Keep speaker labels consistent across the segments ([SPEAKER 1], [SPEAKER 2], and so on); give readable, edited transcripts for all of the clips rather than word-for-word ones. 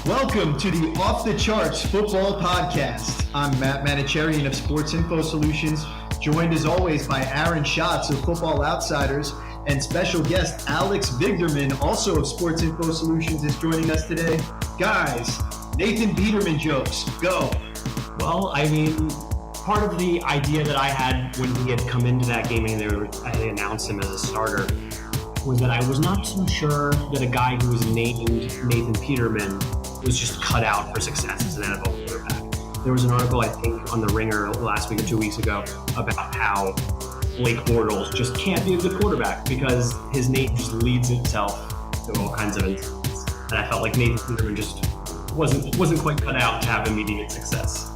[SPEAKER 1] Welcome to the Off the Charts Football Podcast. I'm Matt Manocherian of Sports Info Solutions, joined as always by Aaron Schatz of Football Outsiders, and special guest Alex Vigderman, also of Sports Info Solutions, is joining us today. Guys, Nathan Peterman jokes, go.
[SPEAKER 2] Well, I mean, part of the idea that I had when he had come into that game and I announced him as a starter was that I was not so sure that a guy who was named Nathan Peterman was just cut out for success as an NFL quarterback. There was an article, I think, on The Ringer last week or 2 weeks ago about how Blake Bortles just can't be a good quarterback because his name just leads itself to all kinds of incidents. And I felt like Nathan Peterman just wasn't quite cut out to have immediate success.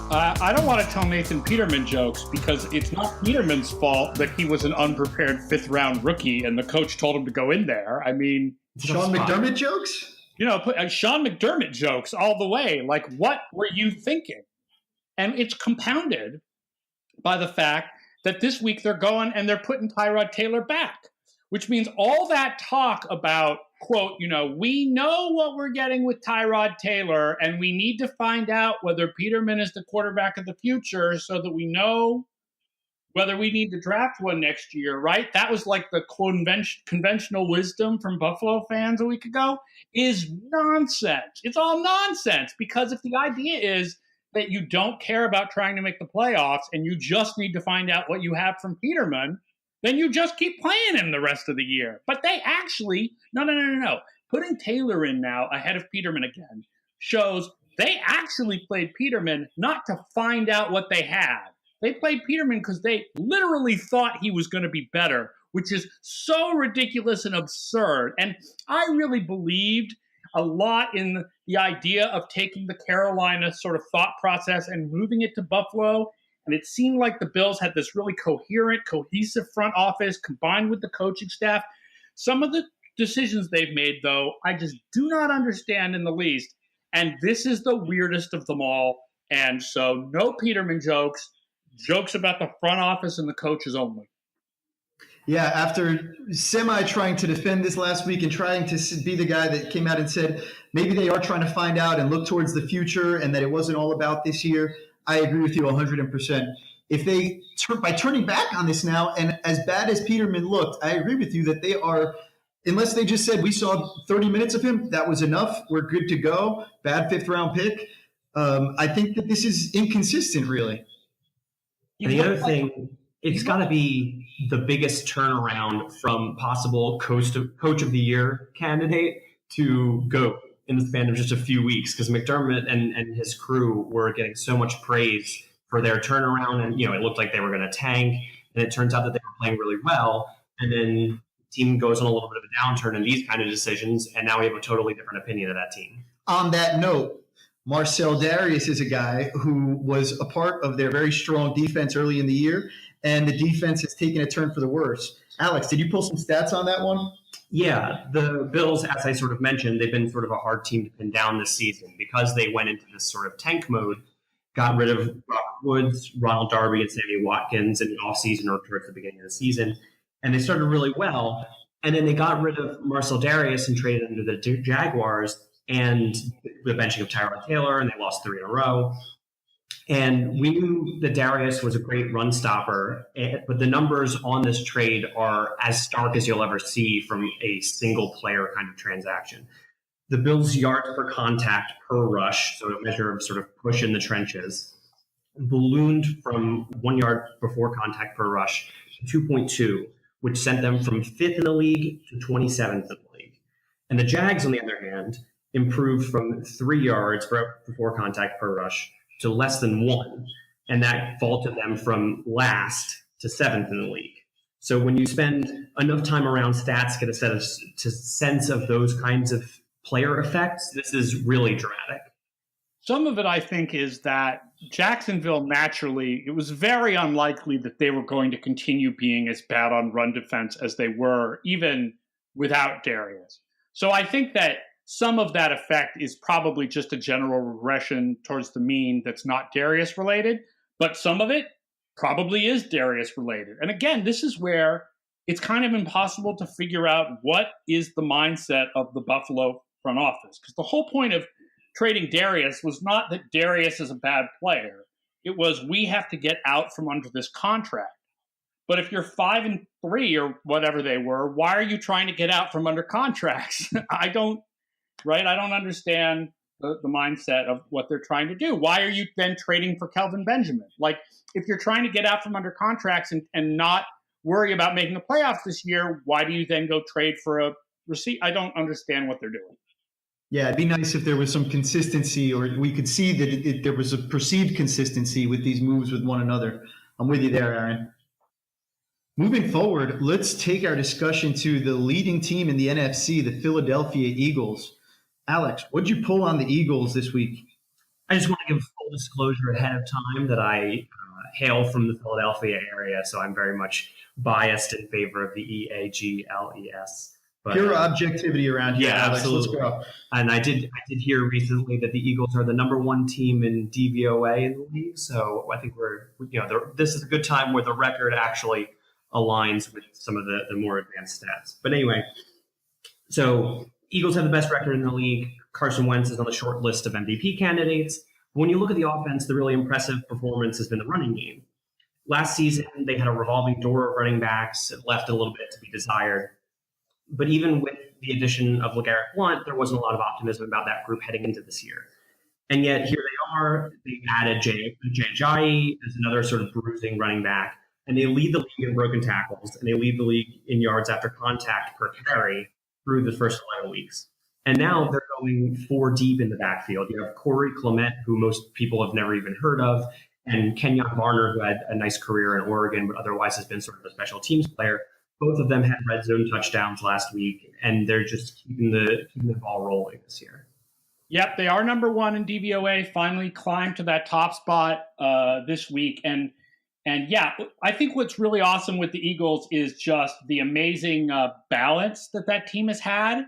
[SPEAKER 3] I don't want to tell Nathan Peterman jokes because it's not Peterman's fault that he was an unprepared fifth-round rookie and the coach told him to go in there. I mean,
[SPEAKER 1] Sean McDermott jokes?
[SPEAKER 3] You know, Sean McDermott jokes all the way. Like, what were you thinking? And it's compounded by the fact that this week they're going and they're putting Tyrod Taylor back, which means all that talk about, quote, we know what we're getting with Tyrod Taylor and we need to find out whether Peterman is the quarterback of the future so that we know whether we need to draft one next year, right? That was like the conventional wisdom from Buffalo fans a week ago is nonsense. It's all nonsense because if the idea is that you don't care about trying to make the playoffs and you just need to find out what you have from Peterman, then you just keep playing him the rest of the year. But they actually, no. Putting Taylor in now ahead of Peterman again shows they actually played Peterman not to find out what they had. They played Peterman because they literally thought he was going to be better, which is so ridiculous and absurd. And I really believed a lot in the idea of taking the Carolina sort of thought process and moving it to Buffalo. And it seemed like the Bills had this really coherent, cohesive front office combined with the coaching staff. Some of the decisions they've made, though, I just do not understand in the least. And this is the weirdest of them all. And so no Peterman jokes about the front office and the coaches only.
[SPEAKER 1] Yeah, after semi trying to defend this last week and trying to be the guy that came out and said maybe they are trying to find out and look towards the future and that it wasn't all about this year, I agree with you 100%. If they, by turning back on this now, and as bad as Peterman looked, I agree with you that they are, unless they just said we saw 30 minutes of him, that was enough, we're good to go, bad fifth-round pick, I think that this is inconsistent, really.
[SPEAKER 2] And the other thing, it's got to be the biggest turnaround from possible coach of the year candidate to GOAT in the span of just a few weeks, because McDermott and his crew were getting so much praise for their turnaround, and it looked like they were going to tank, and it turns out that they were playing really well, and then the team goes on a little bit of a downturn in these kind of decisions, and now we have a totally different opinion of that team.
[SPEAKER 1] On that note, Marcell Dareus is a guy who was a part of their very strong defense early in the year, and the defense has taken a turn for the worse. Alex, did you pull some stats on that one?
[SPEAKER 2] Yeah, the Bills, as I sort of mentioned, they've been sort of a hard team to pin down this season because they went into this sort of tank mode, got rid of Robert Woods, Ronald Darby, and Sammy Watkins in the offseason or towards the beginning of the season, and they started really well. And then they got rid of Marcell Dareus and traded him to the Jaguars, and the benching of Tyrod Taylor, and they lost 3 in a row. And we knew that Dareus was a great run stopper, but the numbers on this trade are as stark as you'll ever see from a single player kind of transaction. The Bills' yards per contact per rush, so a measure of sort of push in the trenches, ballooned from 1 yard before contact per rush to 2.2, which sent them from 5th in the league to 27th in the league. And the Jags, on the other hand, improved from 3 yards before contact per rush to less than 1, and that vaulted them from last to 7th in the league. So when you spend enough time around stats, get a sense of those kinds of player effects, this is really dramatic.
[SPEAKER 3] Some of it, I think, is that Jacksonville naturally, it was very unlikely that they were going to continue being as bad on run defense as they were, even without Dareus. So I think that some of that effect is probably just a general regression towards the mean that's not Dareus related, but some of it probably is Dareus related. And again, this is where it's kind of impossible to figure out what is the mindset of the Buffalo front office. Because the whole point of trading Dareus was not that Dareus is a bad player. It was we have to get out from under this contract. But if you're 5-3 or whatever they were, why are you trying to get out from under contracts? I don't understand the mindset of what they're trying to do. Why are you then trading for Kelvin Benjamin? Like, if you're trying to get out from under contracts and not worry about making the playoffs this year, why do you then go trade for a receipt? I don't understand what they're doing.
[SPEAKER 1] Yeah, it'd be nice if there was some consistency, or we could see that there was a perceived consistency with these moves with one another. I'm with you there, Aaron. Moving forward, let's take our discussion to the leading team in the NFC, the Philadelphia Eagles. Alex, what'd you pull on the Eagles this week?
[SPEAKER 2] I just want to give full disclosure ahead of time that I hail from the Philadelphia area, so I'm very much biased in favor of the EAGLES. But,
[SPEAKER 1] pure objectivity around here,
[SPEAKER 2] yeah,
[SPEAKER 1] Alex.
[SPEAKER 2] absolutely.
[SPEAKER 1] Let's go.
[SPEAKER 2] And I did hear recently that the Eagles are the number one team in DVOA in the league, so I think this is a good time where the record actually aligns with some of the more advanced stats. But anyway, so Eagles have the best record in the league. Carson Wentz is on the short list of MVP candidates. When you look at the offense, the really impressive performance has been the running game. Last season, they had a revolving door of running backs. It left a little bit to be desired. But even with the addition of LeGarrette Blount, there wasn't a lot of optimism about that group heading into this year. And yet here they are. They added Jay Ajayi as another sort of bruising running back. And they lead the league in broken tackles, and they lead the league in yards after contact per carry through the first 11 weeks. And now they're going 4 deep in the backfield. You have Corey Clement, who most people have never even heard of, and Kenyon Barner, who had a nice career in Oregon, but otherwise has been sort of a special teams player. Both of them had red zone touchdowns last week, and they're just keeping the ball rolling this year.
[SPEAKER 3] Yep, they are number one in DVOA, finally climbed to that top spot this week. And yeah, I think what's really awesome with the Eagles is just the amazing balance that team has had,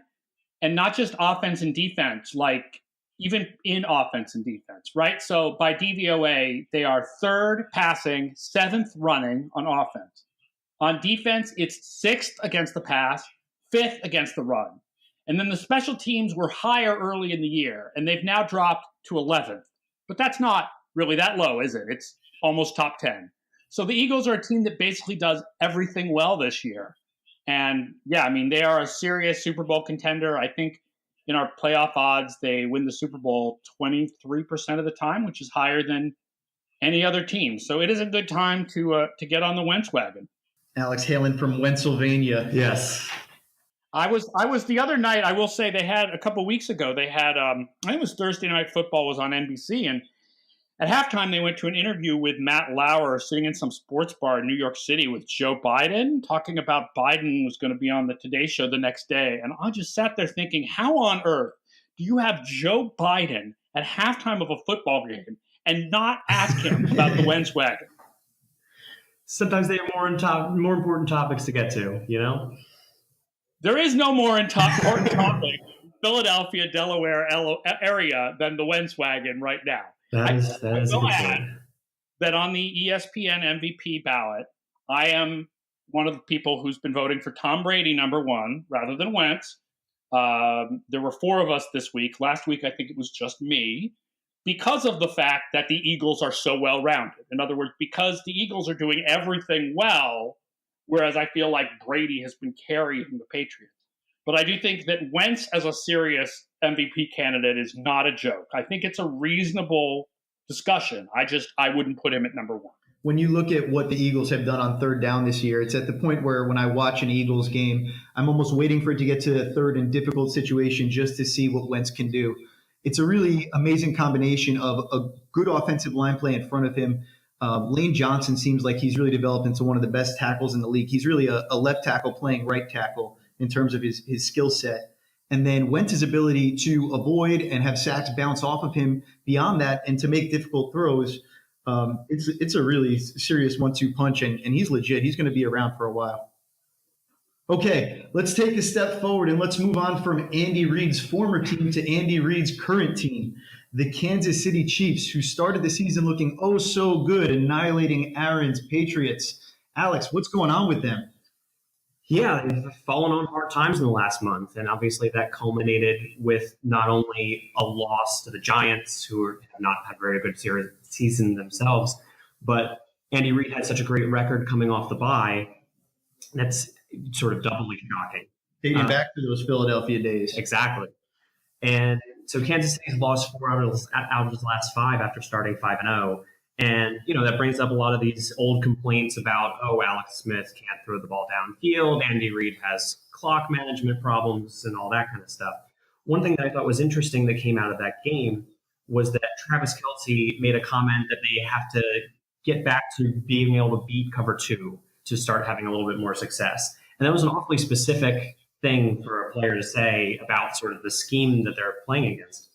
[SPEAKER 3] and not just offense and defense, like even in offense and defense, right? So by DVOA, they are 3rd passing, 7th running on offense. On defense, it's 6th against the pass, 5th against the run. And then the special teams were higher early in the year, and they've now dropped to 11th. But that's not really that low, is it? It's almost top 10. So the Eagles are a team that basically does everything well this year. And yeah, I mean, they are a serious Super Bowl contender. I think in our playoff odds, they win the Super Bowl 23% of the time, which is higher than any other team. So it is a good time to get on the Wentz wagon.
[SPEAKER 1] Alex hailing from Pennsylvania.
[SPEAKER 2] Yes.
[SPEAKER 3] I was the other night, I will say they had a couple weeks ago, they had, I think it was Thursday Night Football was on NBC, and at halftime, they went to an interview with Matt Lauer sitting in some sports bar in New York City with Joe Biden, talking about Biden was going to be on the Today Show the next day. And I just sat there thinking, how on earth do you have Joe Biden at halftime of a football game and not ask him about the Wentz wagon?
[SPEAKER 2] Sometimes they have more important topics to get to, you know?
[SPEAKER 3] There is no more important topic in Philadelphia, Delaware area than the Wentz wagon right now.
[SPEAKER 2] That is a good point.
[SPEAKER 3] That on the ESPN MVP ballot, I am one of the people who's been voting for Tom Brady number 1 rather than Wentz. There were 4 of us this week. Last week, I think it was just me, because of the fact that the Eagles are so well-rounded. In other words, because the Eagles are doing everything well, whereas I feel like Brady has been carrying the Patriots. But I do think that Wentz as a serious MVP candidate is not a joke. I think it's a reasonable discussion. I wouldn't put him at number 1.
[SPEAKER 1] When you look at what the Eagles have done on 3rd down this year, it's at the point where when I watch an Eagles game, I'm almost waiting for it to get to a 3rd and difficult situation just to see what Wentz can do. It's a really amazing combination of a good offensive line play in front of him. Lane Johnson seems like he's really developed into one of the best tackles in the league. He's really a left tackle playing right tackle in terms of his skill set. And then Wentz's ability to avoid and have sacks bounce off of him beyond that and to make difficult throws. It's a really serious 1-2 punch, and he's legit. He's going to be around for a while. Okay, let's take a step forward and let's move on from Andy Reid's former team to Andy Reid's current team, the Kansas City Chiefs, who started the season looking oh so good, annihilating Aaron's Patriots. Alex, what's going on with them?
[SPEAKER 2] Yeah, they've fallen on hard times in the last month, and obviously that culminated with not only a loss to the Giants, who have not had a very good season themselves, but Andy Reid had such a great record coming off the bye. That's sort of doubly shocking.
[SPEAKER 1] Dating back to those Philadelphia days.
[SPEAKER 2] Exactly. And so Kansas City's lost 4 out of his last 5 after starting 5-0. And, that brings up a lot of these old complaints about, Alex Smith can't throw the ball downfield. Andy Reid has clock management problems and all that kind of stuff. One thing that I thought was interesting that came out of that game was that Travis Kelce made a comment that they have to get back to being able to beat cover 2 to start having a little bit more success. And that was an awfully specific thing for a player to say about sort of the scheme that they're playing against.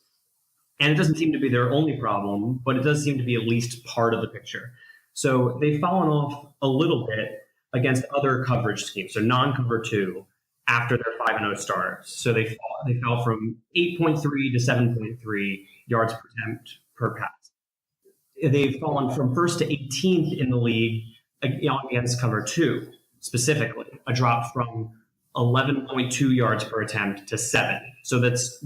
[SPEAKER 2] And it doesn't seem to be their only problem, but it does seem to be at least part of the picture. So they've fallen off a little bit against other coverage schemes, so non-cover 2, after their 5-0 start. So they fell from 8.3 to 7.3 yards per attempt per pass. They've fallen from 1st to 18th in the league against cover 2, specifically, a drop from 11.2 yards per attempt to 7. So that's,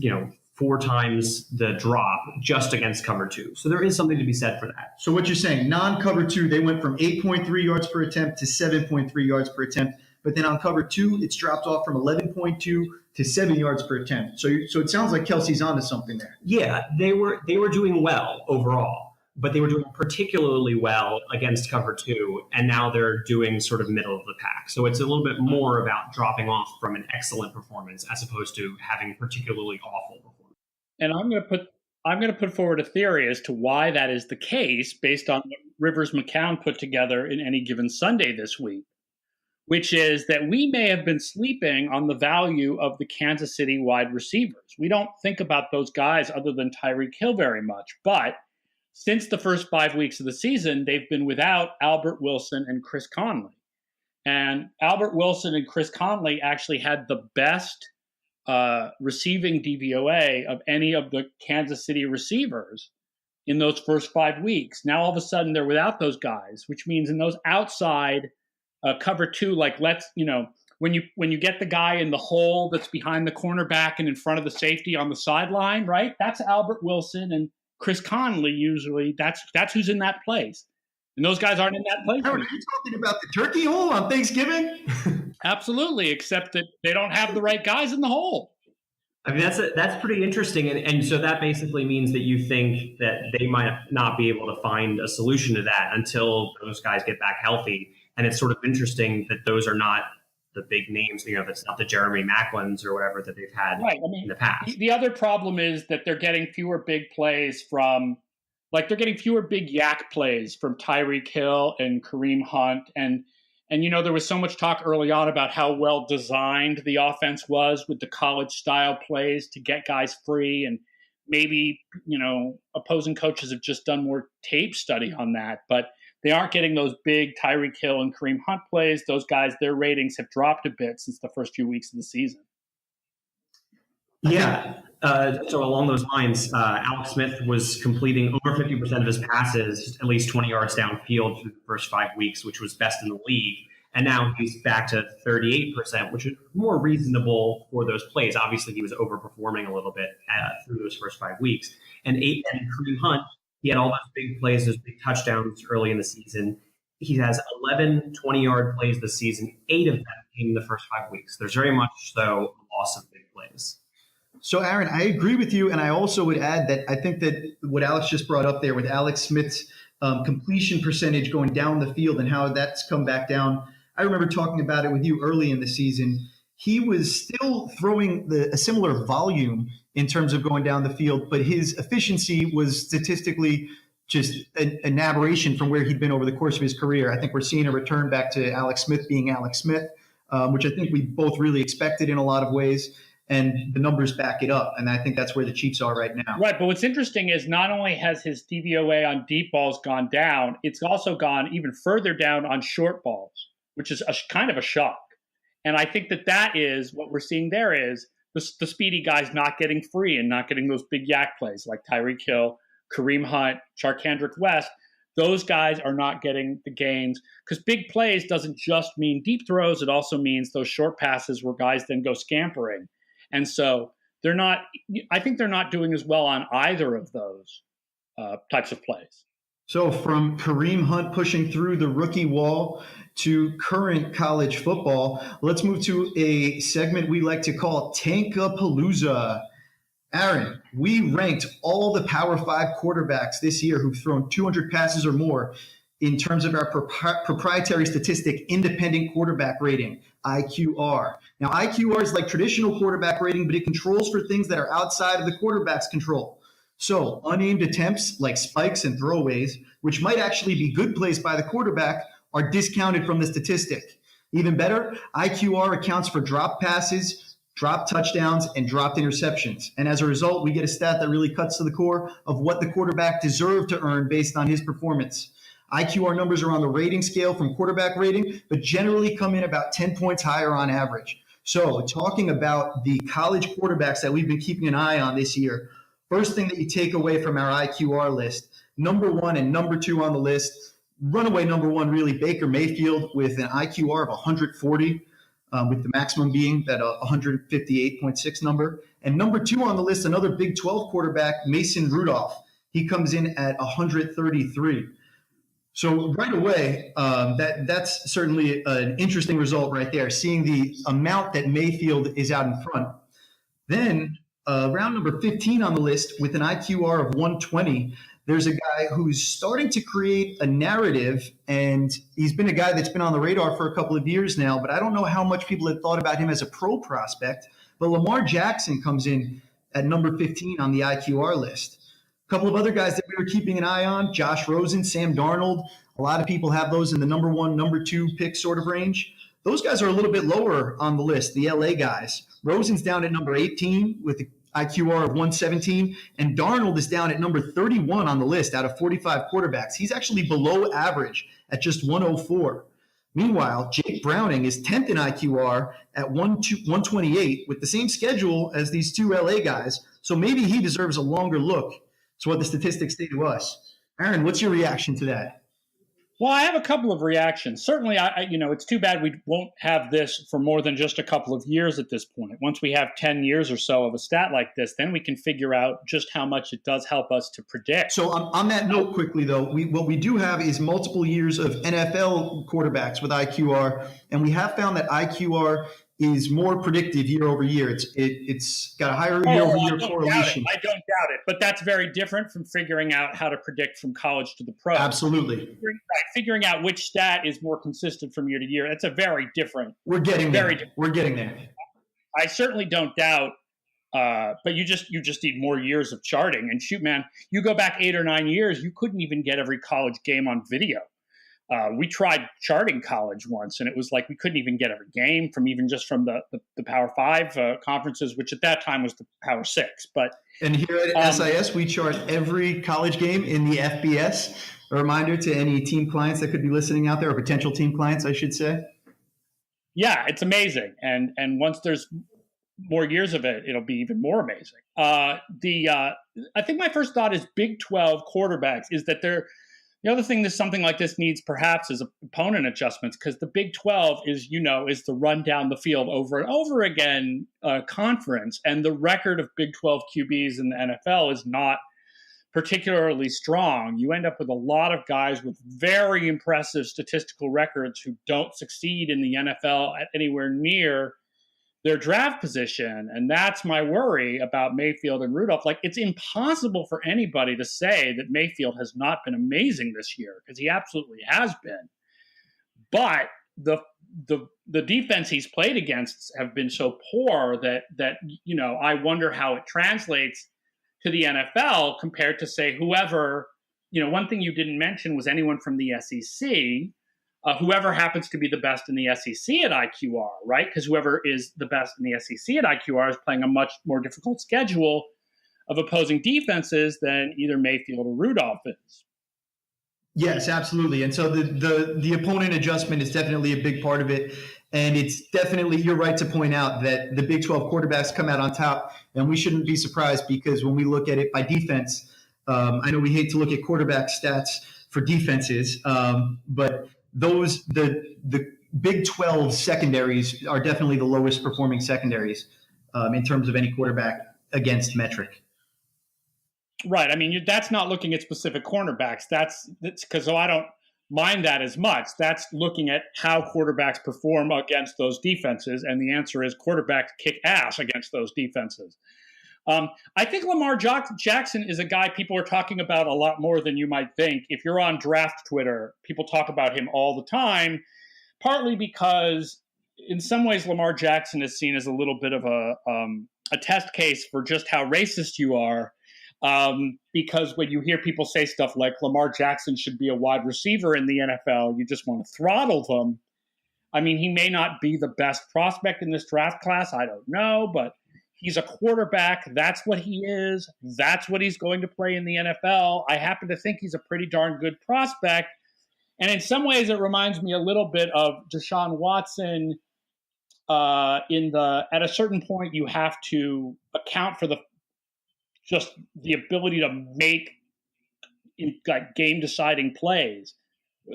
[SPEAKER 2] 4 times the drop just against cover 2. So there is something to be said for that.
[SPEAKER 1] So what you're saying, non-cover 2, they went from 8.3 yards per attempt to 7.3 yards per attempt. But then on cover 2, it's dropped off from 11.2 to 7 yards per attempt. So it sounds like Kelce's onto something there.
[SPEAKER 2] Yeah, they were doing well overall, but they were doing particularly well against cover 2, and now they're doing sort of middle of the pack. So it's a little bit more about dropping off from an excellent performance as opposed to having particularly awful performance.
[SPEAKER 3] And I'm going to put forward a theory as to why that is the case based on what Rivers McCown put together in Any Given Sunday this week, which is that we may have been sleeping on the value of the Kansas City wide receivers. We don't think about those guys other than Tyreek Hill very much. But since the first 5 weeks of the season, they've been without Albert Wilson and Chris Conley. And Albert Wilson and Chris Conley actually had the best receiving DVOA of any of the Kansas City receivers in those first 5 weeks. Now, all of a sudden, they're without those guys, which means in those outside cover 2, like when you get the guy in the hole that's behind the cornerback and in front of the safety on the sideline, right? That's Albert Wilson and Chris Conley. Usually, that's who's in that place. And those guys aren't in that place.
[SPEAKER 1] Are you talking about the turkey hole on Thanksgiving?
[SPEAKER 3] Absolutely, except that they don't have the right guys in the hole.
[SPEAKER 2] I mean, that's pretty interesting. And so that basically means that you think that they might not be able to find a solution to that until those guys get back healthy. And it's sort of interesting that those are not the big names, that's not the Jeremy Macklins or whatever that they've had in the past.
[SPEAKER 3] The other problem is that they're getting fewer big plays from they're getting fewer big yak plays from Tyreek Hill and Kareem Hunt. And there was so much talk early on about how well designed the offense was with the college style plays to get guys free. And maybe, opposing coaches have just done more tape study on that, but they aren't getting those big Tyreek Hill and Kareem Hunt plays. Those guys, their ratings have dropped a bit since the first few weeks of the season.
[SPEAKER 2] Yeah. So along those lines, Alex Smith was completing over 50% of his passes, at least 20 yards downfield through the first 5 weeks, which was best in the league. And now he's back to 38%, which is more reasonable for those plays. Obviously, he was overperforming a little bit through those first 5 weeks. And Kareem Hunt, he had all those big plays, those big touchdowns early in the season. He has 11 20-yard plays this season. 8 of them came in the first 5 weeks. There's very much so a loss of big plays.
[SPEAKER 1] So, Aaron, I agree with you. And I also would add that I think that what Alex just brought up there with Alex Smith's completion percentage going down the field and how that's come back down. I remember talking about it with you early in the season. He was still throwing a similar volume in terms of going down the field, but his efficiency was statistically just an aberration from where he'd been over the course of his career. I think we're seeing a return back to Alex Smith being Alex Smith, which I think we both really expected in a lot of ways. And the numbers back it up. And I think that's where the Chiefs are right now.
[SPEAKER 3] Right. But what's interesting is not only has his DVOA on deep balls gone down, it's also gone even further down on short balls, which is kind of a shock. And I think that is what we're seeing there is the speedy guys not getting free and not getting those big yak plays like Tyreek Hill, Kareem Hunt, Charkandrick West. those guys are not getting the gains, because big plays doesn't just mean deep throws. It also means those short passes where guys then go scampering. And so I think they're not doing as well on either of those types of plays.
[SPEAKER 1] So from Kareem Hunt pushing through the rookie wall to current college football, let's move to a segment we like to call Tankapalooza. Aaron, we ranked all the Power 5 quarterbacks this year who've thrown 200 passes or more in terms of our proprietary statistic, independent quarterback rating, IQR. Now, IQR is like traditional quarterback rating, but it controls for things that are outside of the quarterback's control. So unaimed attempts like spikes and throwaways, which might actually be good plays by the quarterback, are discounted from the statistic. Even better, IQR accounts for drop passes, dropped touchdowns, and dropped interceptions. And as a result, we get a stat that really cuts to the core of what the quarterback deserved to earn based on his performance. IQR numbers are on the rating scale from quarterback rating, but generally come in about 10 points higher on average. So talking about the college quarterbacks that we've been keeping an eye on this year, first thing that you take away from our IQR list, number 1 and number 2 on the list, runaway number 1 really, Baker Mayfield with an IQR of 140, with the maximum being that 158.6 number. And number 2 on the list, another Big 12 quarterback, Mason Rudolph. He comes in at 133. So right away, that's certainly an interesting result right there, seeing the amount that Mayfield is out in front. Then round number 15 on the list with an IQR of 120, there's a guy who's starting to create a narrative, and he's been a guy that's been on the radar for a couple of years now, but I don't know how much people had thought about him as a pro prospect. But Lamar Jackson comes in at number 15 on the IQR list. A couple of other guys that we were keeping an eye on, Josh Rosen, Sam Darnold. A lot of people have those in the number 1, number 2 pick sort of range. Those guys are a little bit lower on the list, the LA guys. Rosen's down at number 18 with the IQR of 117, and Darnold is down at number 31 on the list out of 45 quarterbacks. He's actually below average at just 104. Meanwhile, Jake Browning is 10th in IQR at 128 with the same schedule as these 2 LA guys, so maybe he deserves a longer look. It's what the statistics say to us. Aaron, what's your reaction to that?
[SPEAKER 3] Well, I have a couple of reactions. Certainly, it's too bad we won't have this for more than just a couple of years at this point. Once we have 10 years or so of a stat like this, then we can figure out just how much it does help us to predict.
[SPEAKER 1] So on that note, quickly, though, what we do have is multiple years of NFL quarterbacks with IQR, and we have found that IQR is more predictive year over year. It's got a higher year over year correlation.
[SPEAKER 3] I don't doubt it, but that's very different from figuring out how to predict from college to the pro.
[SPEAKER 1] Absolutely.
[SPEAKER 3] Figuring out which stat is more consistent from year to year. That's a very different.
[SPEAKER 1] We're getting there. We're getting there.
[SPEAKER 3] I certainly don't doubt, but you just need more years of charting. And shoot, man, you go back 8 or 9 years, you couldn't even get every college game on video. We tried charting college once, and it was like we couldn't even get every game from the Power 5 conferences, which at that time was the Power 6.
[SPEAKER 1] And here at SIS, we chart every college game in the FBS. A reminder to any team clients that could be listening out there, or potential team clients, I should say.
[SPEAKER 3] Yeah, it's amazing. And once there's more years of it, it'll be even more amazing. I think my first thought is Big 12 quarterbacks is that the other thing that something like this needs perhaps is opponent adjustments, because the Big 12 is the run down the field over and over again conference. And the record of Big 12 QBs in the NFL is not particularly strong. You end up with a lot of guys with very impressive statistical records who don't succeed in the NFL at anywhere near their draft position. And that's my worry about Mayfield and Rudolph. Like, it's impossible for anybody to say that Mayfield has not been amazing this year, because he absolutely has been. But the defense he's played against have been so poor that I wonder how it translates to the NFL compared to, say, whoever. One thing you didn't mention was anyone from the SEC. Whoever happens to be the best in the SEC at IQR, right? Because whoever is the best in the SEC at IQR is playing a much more difficult schedule of opposing defenses than either Mayfield or Rudolph is.
[SPEAKER 1] Yes, absolutely. And so the opponent adjustment is definitely a big part of it. And it's definitely, you're right to point out that the Big 12 quarterbacks come out on top, and we shouldn't be surprised, because when we look at it by defense, I know we hate to look at quarterback stats for defenses, but the Big 12 secondaries are definitely the lowest performing secondaries in terms of any quarterback against metric.
[SPEAKER 3] Right. I mean, that's not looking at specific cornerbacks. That's because I don't mind that as much. That's looking at how quarterbacks perform against those defenses, and the answer is quarterbacks kick ass against those defenses. I think Lamar Jackson is a guy people are talking about a lot more than you might think. If you're on draft Twitter, people talk about him all the time, partly because in some ways Lamar Jackson is seen as a little bit of a test case for just how racist you are. Because when you hear people say stuff like Lamar Jackson should be a wide receiver in the NFL, you just want to throttle them. I mean, he may not be the best prospect in this draft class. I don't know, but he's a quarterback. That's what he is. That's what he's going to play in the NFL. I happen to think he's a pretty darn good prospect. And in some ways, it reminds me a little bit of Deshaun Watson. At a certain point, you have to account for just the ability to make game-deciding plays.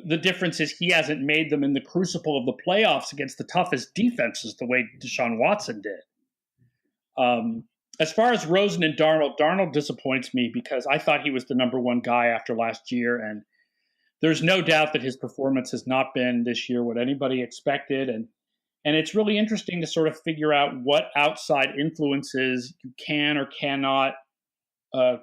[SPEAKER 3] The difference is he hasn't made them in the crucible of the playoffs against the toughest defenses the way Deshaun Watson did. As far as Rosen and Darnold disappoints me because I thought he was the number one guy after last year, and there's no doubt that his performance has not been this year what anybody expected, and it's really interesting to sort of figure out what outside influences you can or cannot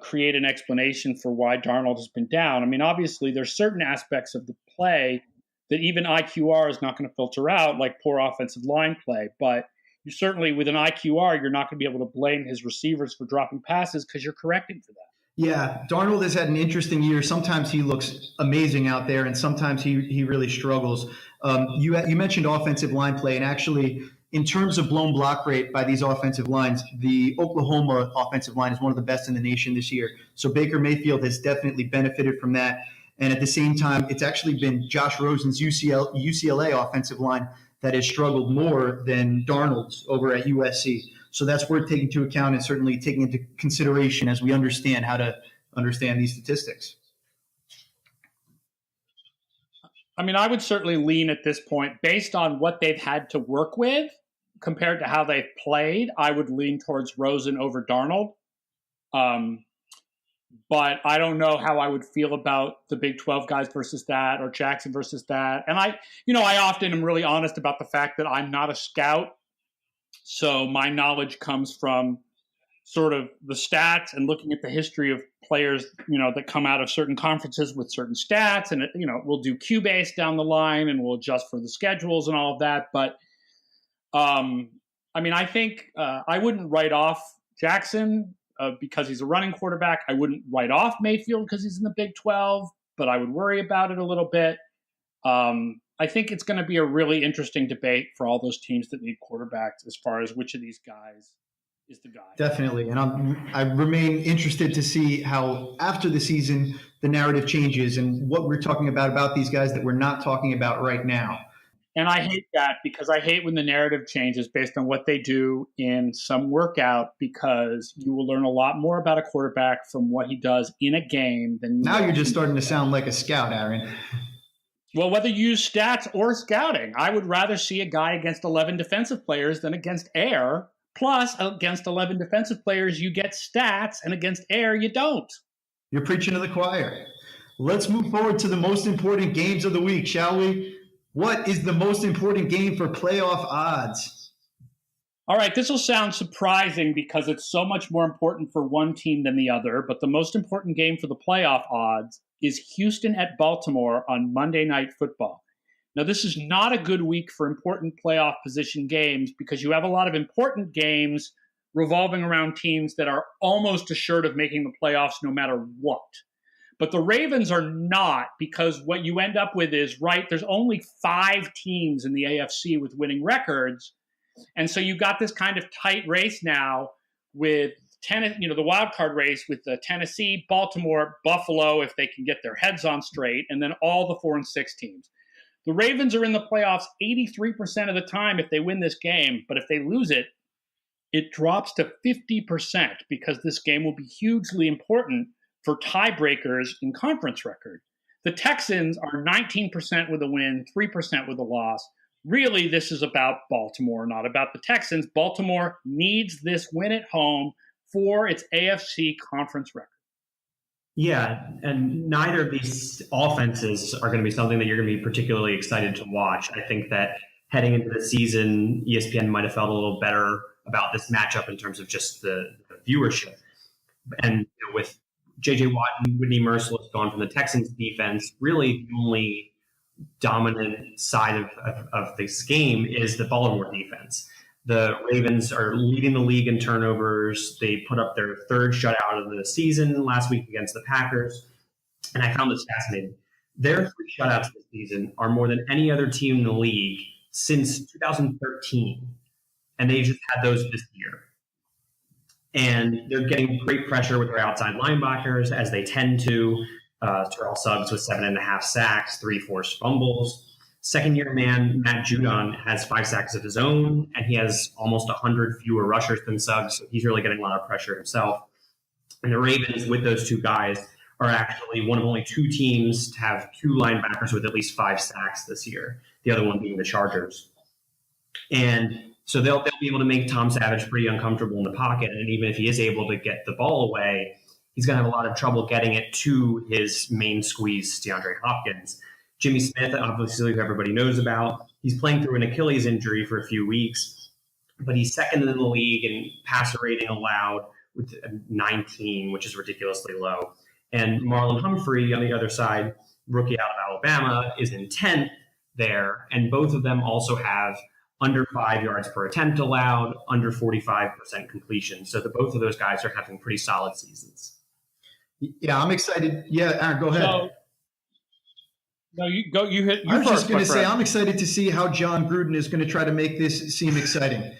[SPEAKER 3] create an explanation for why Darnold has been down. I mean, obviously, there's certain aspects of the play that even IQR is not going to filter out, like poor offensive line play. But you certainly, with an IQR, you're not going to be able to blame his receivers for dropping passes because you're correcting for that.
[SPEAKER 1] Yeah, Darnold has had an interesting year. Sometimes he looks amazing out there, and sometimes he really struggles. You mentioned offensive line play, and actually, in terms of blown block rate by these offensive lines, the Oklahoma offensive line is one of the best in the nation this year. So Baker Mayfield has definitely benefited from that. And at the same time, it's actually been Josh Rosen's UCLA offensive line that has struggled more than Darnold's over at USC. So that's worth taking into account and certainly taking into consideration as we understand how to understand these statistics.
[SPEAKER 3] I mean, I would certainly lean at this point, based on what they've had to work with compared to how they've played, I would lean towards Rosen over Darnold. But I don't know how I would feel about the Big 12 guys versus that or Jackson versus that. And I often am really honest about the fact that I'm not a scout. So my knowledge comes from sort of the stats and looking at the history of players, that come out of certain conferences with certain stats. And, we'll do Q-based down the line and we'll adjust for the schedules and all of that. But, I think I wouldn't write off Jackson because he's a running quarterback. I wouldn't write off Mayfield because he's in the Big 12, but I would worry about it a little bit. I think it's going to be a really interesting debate for all those teams that need quarterbacks as far as which of these guys is the guy.
[SPEAKER 1] Definitely. And I remain interested to see how after the season the narrative changes and what we're talking about these guys that we're not talking about right now.
[SPEAKER 3] And I hate that because I hate when the narrative changes based on what they do in some workout, because you will learn a lot more about a quarterback from what he does in a game than
[SPEAKER 1] now you're just starting to sound like a scout, Aaron.
[SPEAKER 3] Well, whether you use stats or scouting, I would rather see a guy against 11 defensive players than against air. Plus, against 11 defensive players, you get stats, and against air, you don't.
[SPEAKER 1] You're preaching to the choir. Let's move forward to the most important games of the week, shall we? What is the most important game for playoff odds?
[SPEAKER 3] All right, this will sound surprising because it's so much more important for one team than the other, but the most important game for the playoff odds is Houston at Baltimore on Monday Night Football. Now, this is not a good week for important playoff position games because you have a lot of important games revolving around teams that are almost assured of making the playoffs no matter what. But the Ravens are not, because what you end up with is, there's only 5 teams in the AFC with winning records. And so you got this kind of tight race now with the wild card race with Tennessee, Baltimore, Buffalo, if they can get their heads on straight, and then all the 4 and 6 teams. The Ravens are in the playoffs 83% of the time if they win this game, but if they lose it, it drops to 50% because this game will be hugely important for tiebreakers in conference record. The Texans are 19% with a win, 3% with a loss. Really, this is about Baltimore, not about the Texans. Baltimore needs this win at home for its AFC conference record.
[SPEAKER 2] Yeah, and neither of these offenses are going to be something that you're going to be particularly excited to watch. I think that heading into the season, ESPN might have felt a little better about this matchup in terms of just the viewership. And with J.J. Watt and Whitney Merciless gone from the Texans defense, really the only dominant side of this game is the Baltimore defense. The Ravens are leading the league in turnovers. They put up their third shutout of the season last week against the Packers. And I found this fascinating. Their 3 shutouts this season are more than any other team in the league since 2013. And they just had those this year. And they're getting great pressure with their outside linebackers, as they tend to. Terrell Suggs with 7.5 sacks, 3 forced fumbles. Second-year man, Matt Judon, has 5 sacks of his own, and he has almost 100 fewer rushers than Suggs, so he's really getting a lot of pressure himself. And the Ravens, with those 2 guys, are actually one of only 2 teams to have 2 linebackers with at least 5 sacks this year, the other one being the Chargers. And so they'll be able to make Tom Savage pretty uncomfortable in the pocket, and even if he is able to get the ball away, he's going to have a lot of trouble getting it to his main squeeze, DeAndre Hopkins. Jimmy Smith, obviously, who everybody knows about, he's playing through an Achilles injury for a few weeks, but he's second in the league in passer rating allowed with 19, which is ridiculously low. And Marlon Humphrey, on the other side, rookie out of Alabama, is in 10th there, and both of them also have under 5 yards per attempt allowed, under 45% completion. So both of those guys are having pretty solid seasons.
[SPEAKER 1] Yeah, I'm excited. Yeah, Aaron, go ahead.
[SPEAKER 3] So, no, you go. You hit.
[SPEAKER 1] I was just going to say, I'm excited to see how John Gruden is going to try to make this seem exciting,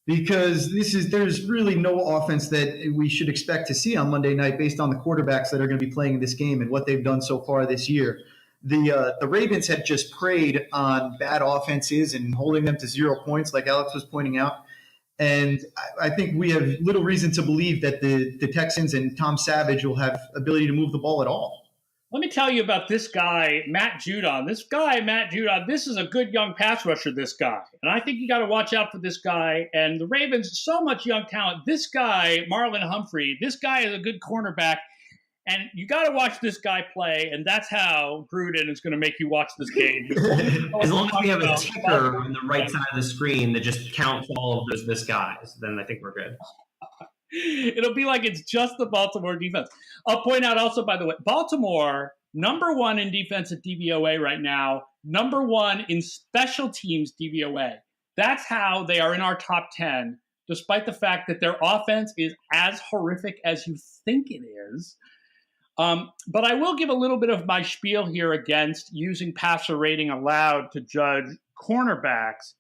[SPEAKER 1] because there's really no offense that we should expect to see on Monday night based on the quarterbacks that are going to be playing in this game and what they've done so far this year. The Ravens have just preyed on bad offenses and holding them to 0 points, like Alex was pointing out. And I think we have little reason to believe that the Texans and Tom Savage will have ability to move the ball at all.
[SPEAKER 3] Let me tell you about this guy, Matt Judon. This is a good young pass rusher, this guy. And I think you got to watch out for this guy. And the Ravens, so much young talent. This guy, Marlon Humphrey, this guy is a good cornerback. And you got to watch this guy play, and that's how Gruden is going to make you watch this game.
[SPEAKER 2] As long as we have a ticker on the right side of the screen that just counts all of those missed guys, then I think we're good.
[SPEAKER 3] It'll be like it's just the Baltimore defense. I'll point out also, by the way, Baltimore, number 1 in defensive DVOA right now, number 1 in special teams DVOA. That's how they are in our top 10, despite the fact that their offense is as horrific as you think it is. But I will give a little bit of my spiel here against using passer rating allowed to judge cornerbacks.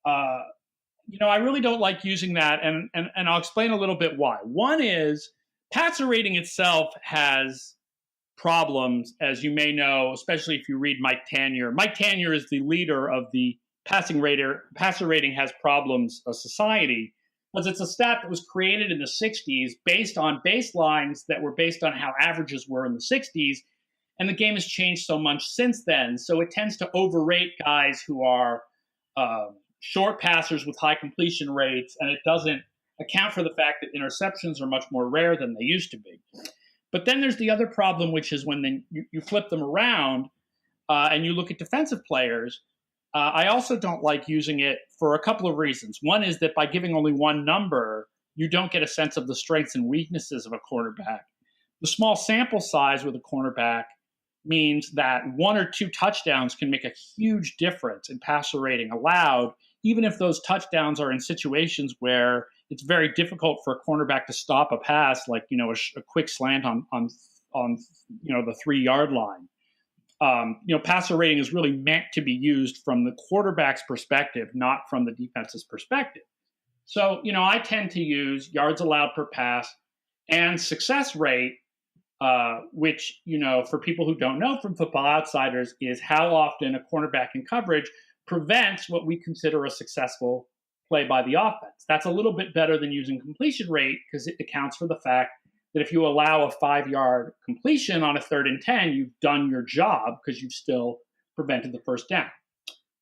[SPEAKER 3] I really don't like using that, and I'll explain a little bit why. One is passer rating itself has problems, as you may know, especially if you read Mike Tanier. Mike Tanier is the leader of the passer rating has problems society, because it's a stat that was created in the 60s based on baselines that were based on how averages were in the 60s, and the game has changed so much since then. So it tends to overrate guys who are short passers with high completion rates, and it doesn't account for the fact that interceptions are much more rare than they used to be. But then there's the other problem, which is when you flip them around and you look at defensive players. I also don't like using it for a couple of reasons. One is that by giving only one number, you don't get a sense of the strengths and weaknesses of a cornerback. The small sample size with a cornerback means that 1 or 2 touchdowns can make a huge difference in passer rating allowed, even if those touchdowns are in situations where it's very difficult for a cornerback to stop a pass, like a quick slant on the 3-yard line. Passer rating is really meant to be used from the quarterback's perspective, not from the defense's perspective. So, I tend to use yards allowed per pass and success rate, which, for people who don't know from Football Outsiders, is how often a cornerback in coverage prevents what we consider a successful play by the offense. That's a little bit better than using completion rate because it accounts for the fact that if you allow a 5-yard completion on a 3rd and 10, you've done your job because you've still prevented the first down.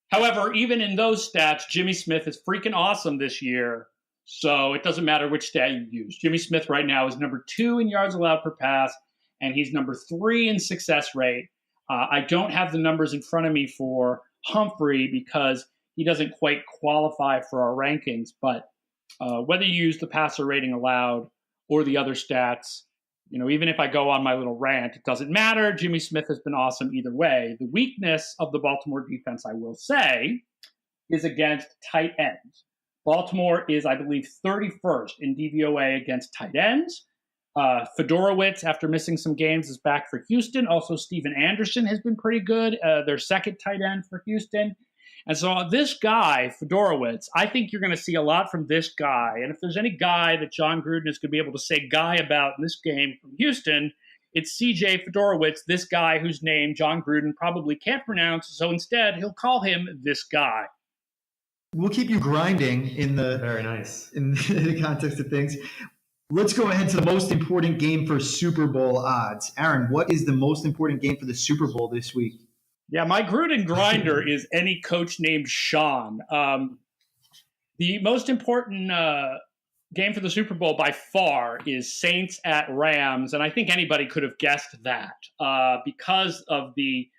[SPEAKER 3] However, even in those stats, Jimmy Smith is freaking awesome this year. So it doesn't matter which stat you use. Jimmy Smith right now is number 2 in yards allowed per pass, and he's number 3 in success rate. I don't have the numbers in front of me for Humphrey because he doesn't quite qualify for our rankings. But whether you use the passer rating allowed or the other stats, even if I go on my little rant, it doesn't matter. Jimmy Smith has been awesome either way. The weakness of the Baltimore defense, I will say, is against tight ends. Baltimore is, I believe, 31st in DVOA against tight ends. Fedorowicz, after missing some games, is back for Houston. Also, Steven Anderson has been pretty good, their second tight end for Houston. And so this guy, Fedorowicz, I think you're going to see a lot from this guy. And if there's any guy that John Gruden is going to be able to say guy about in this game from Houston, it's CJ Fedorowicz, this guy whose name John Gruden probably can't pronounce. So instead, he'll call him this guy.
[SPEAKER 1] We'll keep you grinding in the
[SPEAKER 2] very nice
[SPEAKER 1] in the context of things. Let's go ahead to the most important game for Super Bowl odds. Aaron, what is the most important game for the Super Bowl this week?
[SPEAKER 3] Yeah, my Gruden grinder is any coach named Sean. The most important game for the Super Bowl by far is Saints at Rams, and I think anybody could have guessed that because of the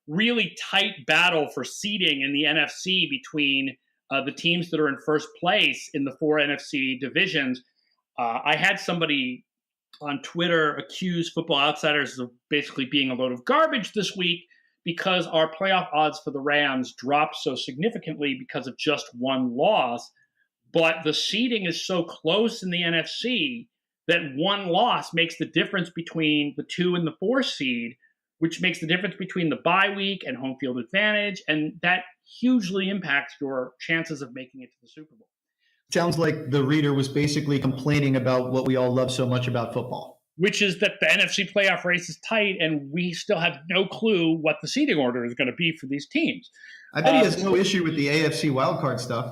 [SPEAKER 3] really tight battle for seeding in the NFC between the teams that are in first place in the 4 NFC divisions. I had somebody on Twitter accuse Football Outsiders of basically being a load of garbage this week because our playoff odds for the Rams dropped so significantly because of just one loss. But the seeding is so close in the NFC that one loss makes the difference between the 2 and the 4 seed, which makes the difference between the bye week and home field advantage. And that hugely impacts your chances of making it to the Super Bowl.
[SPEAKER 1] Sounds like the reader was basically complaining about what we all love so much about football.
[SPEAKER 3] Which is that the NFC playoff race is tight, and we still have no clue what the seeding order is going to be for these teams.
[SPEAKER 1] I bet he has no issue with the AFC wildcard stuff.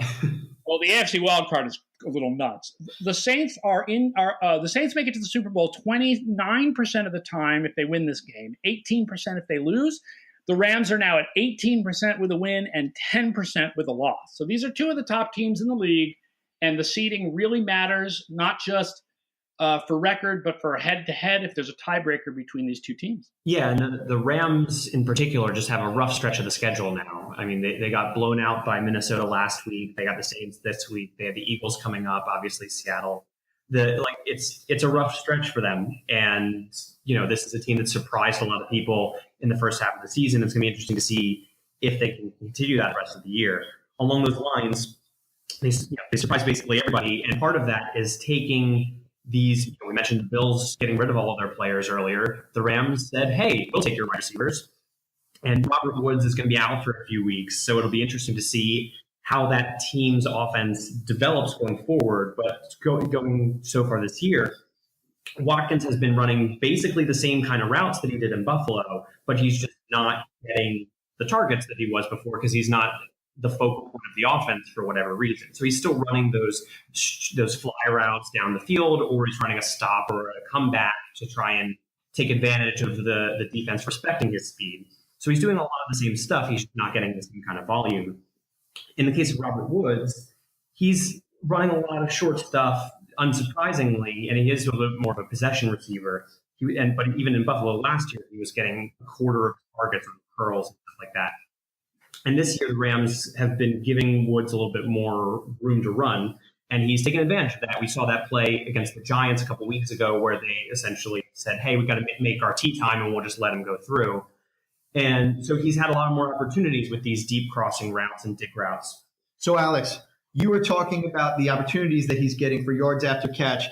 [SPEAKER 3] Well, the AFC wildcard is a little nuts. The Saints the Saints make it to the Super Bowl 29% of the time if they win this game, 18% if they lose. The Rams are now at 18% with a win and 10% with a loss. So these are 2 of the top teams in the league, and the seeding really matters, not just for record, but for head-to-head if there's a tiebreaker between these 2 teams.
[SPEAKER 2] Yeah, and the Rams in particular just have a rough stretch of the schedule now. I mean, they got blown out by Minnesota last week. They got the Saints this week. They have the Eagles coming up, obviously Seattle. It's a rough stretch for them. And, this is a team that surprised a lot of people in the first half of the season. It's going to be interesting to see if they can continue that the rest of the year. Along those lines, they surprised basically everybody. And part of that is taking these, we mentioned the Bills getting rid of all of their players earlier. The Rams said, hey, we'll take your wide receivers. And Robert Woods is going to be out for a few weeks. So it'll be interesting to see how that team's offense develops going forward. But going so far this year, Watkins has been running basically the same kind of routes that he did in Buffalo, but he's just not getting the targets that he was before because he's not the focal point of the offense for whatever reason. So he's still running those fly routes down the field, or he's running a stop or a comeback to try and take advantage of the defense respecting his speed. So he's doing a lot of the same stuff. He's not getting the same kind of volume. In the case of Robert Woods, he's running a lot of short stuff, unsurprisingly, and he is a little bit more of a possession receiver. But even in Buffalo last year, he was getting a quarter of targets on curls and stuff like that. And this year, the Rams have been giving Woods a little bit more room to run, and he's taken advantage of that. We saw that play against the Giants a couple weeks ago where they essentially said, hey, we got to make our tea time, and we'll just let him go through. And so he's had a lot more opportunities with these deep crossing routes and dig routes.
[SPEAKER 1] So, Alex, you were talking about the opportunities that he's getting for yards after catch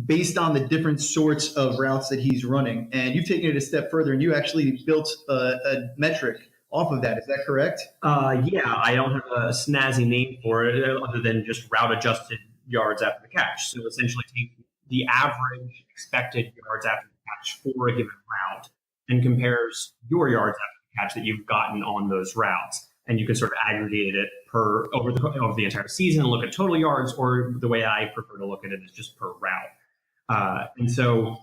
[SPEAKER 1] based on the different sorts of routes that he's running. And you've taken it a step further, and you actually built a metric off of that. Is that correct?
[SPEAKER 2] Yeah, I don't have a snazzy name for it other than just route adjusted yards after the catch. So essentially take the average expected yards after the catch for a given route and compares your yards after the catch that you've gotten on those routes. And you can sort of aggregate it over the entire season and look at total yards, or the way I prefer to look at it is just per route. And so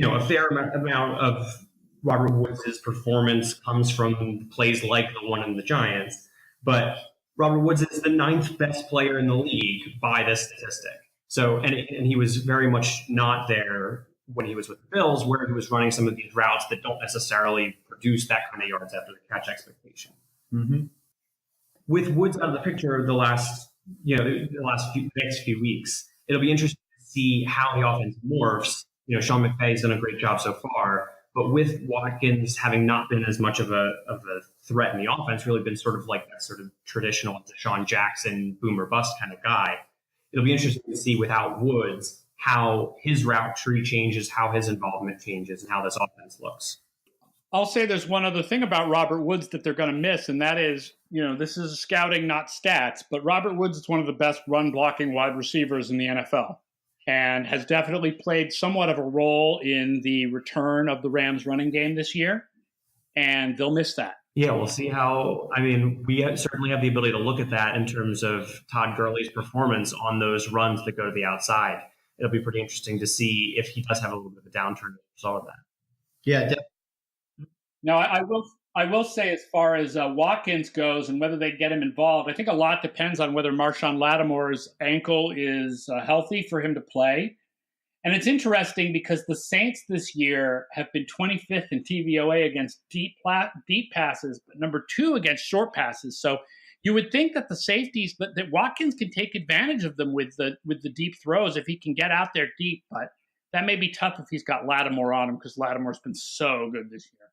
[SPEAKER 2] a fair amount of Robert Woods' performance comes from plays like the one in the Giants, but Robert Woods is the 9th best player in the league by this statistic. So, and he was very much not there when he was with the Bills, where he was running some of these routes that don't necessarily produce that kind of yards after the catch expectation.
[SPEAKER 1] Mm-hmm.
[SPEAKER 2] With Woods out of the picture next few weeks, it'll be interesting to see how the offense morphs. Sean McVay's done a great job so far, but with Watkins having not been as much of a threat in the offense, really been sort of like that sort of traditional Deshaun Jackson boom or bust kind of guy. It'll be interesting to see without Woods how his route tree changes, how his involvement changes, and how this offense looks.
[SPEAKER 3] I'll say there's one other thing about Robert Woods that they're going to miss, and that is, this is scouting, not stats, but Robert Woods is one of the best run-blocking wide receivers in the NFL and has definitely played somewhat of a role in the return of the Rams running game this year, and they'll miss that.
[SPEAKER 2] Yeah, we'll see how. We certainly have the ability to look at that in terms of Todd Gurley's performance on those runs that go to the outside. It'll be pretty interesting to see if he does have a little bit of a downturn as a result of that.
[SPEAKER 1] Yeah, definitely.
[SPEAKER 3] Now, I will say, as far as Watkins goes and whether they get him involved, I think a lot depends on whether Marshawn Lattimore's ankle is healthy for him to play. And it's interesting because the Saints this year have been 25th in TVOA against deep passes, but number 2 against short passes. So you would think that the safeties, that Watkins can take advantage of them with the deep throws if he can get out there deep. But that may be tough if he's got Lattimore on him, because Lattimore's been so good this year.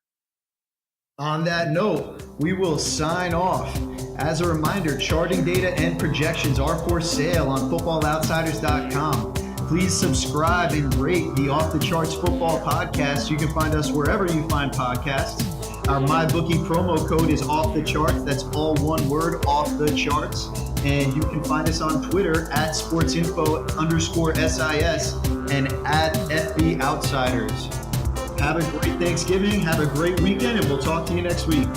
[SPEAKER 1] On that note, we will sign off. As a reminder, charting data and projections are for sale on footballoutsiders.com. Please subscribe and rate the Off the Charts Football Podcast. You can find us wherever you find podcasts. Our MyBookie promo code is Off the Charts. That's all one word, Off the Charts. And you can find us on Twitter at sportsinfo_SIS and at FB Outsiders. Have a great Thanksgiving. Have a great weekend, and we'll talk to you next week.